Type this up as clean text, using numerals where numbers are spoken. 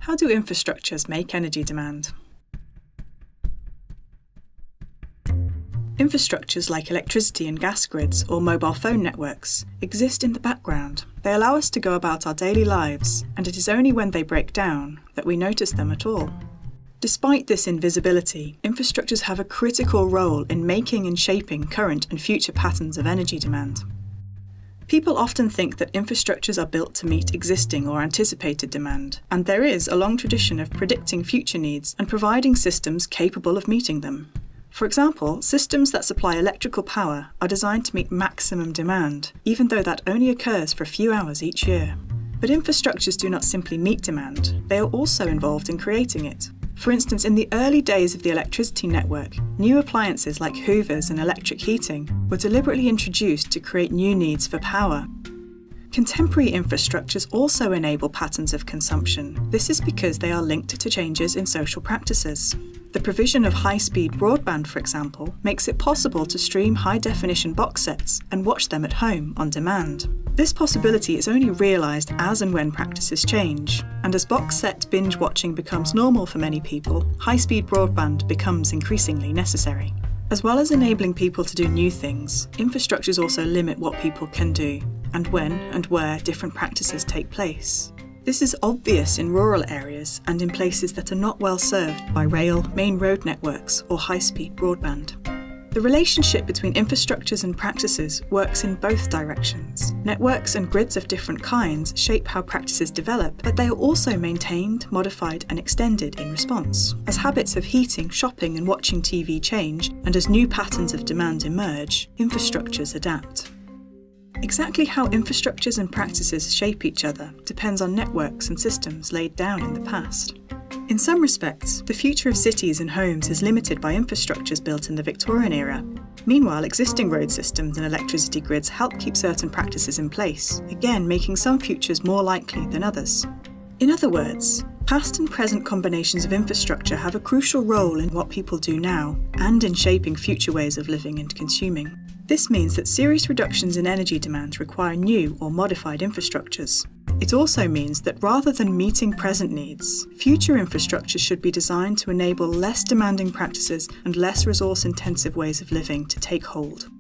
How do infrastructures make energy demand? Infrastructures like electricity and gas grids or mobile phone networks exist in the background. They allow us to go about our daily lives, and it is only when they break down that we notice them at all. Despite this invisibility, infrastructures have a critical role in making and shaping current and future patterns of energy demand. People often think that infrastructures are built to meet existing or anticipated demand, and there is a long tradition of predicting future needs and providing systems capable of meeting them. For example, systems that supply electrical power are designed to meet maximum demand, even though that only occurs for a few hours each year. But infrastructures do not simply meet demand, they are also involved in creating it. For instance, in the early days of the electricity network, new appliances like hoovers and electric heating were deliberately introduced to create new needs for power. Contemporary infrastructures also enable patterns of consumption. This is because they are linked to changes in social practices. The provision of high-speed broadband, for example, makes it possible to stream high-definition box sets and watch them at home on demand. This possibility is only realised as and when practices change, and as box set binge watching becomes normal for many people, high-speed broadband becomes increasingly necessary. As well as enabling people to do new things, infrastructures also limit what people can do, and when and where different practices take place. This is obvious in rural areas and in places that are not well served by rail, main road networks, or high-speed broadband. The relationship between infrastructures and practices works in both directions. Networks and grids of different kinds shape how practices develop, but they are also maintained, modified, and extended in response. As habits of heating, shopping, and watching TV change, and as new patterns of demand emerge, infrastructures adapt. Exactly how infrastructures and practices shape each other depends on networks and systems laid down in the past. In some respects, the future of cities and homes is limited by infrastructures built in the Victorian era. Meanwhile, existing road systems and electricity grids help keep certain practices in place, again making some futures more likely than others. In other words, past and present combinations of infrastructure have a crucial role in what people do now, and in shaping future ways of living and consuming. This means that serious reductions in energy demand require new or modified infrastructures. It also means that rather than meeting present needs, future infrastructures should be designed to enable less demanding practices and less resource-intensive ways of living to take hold.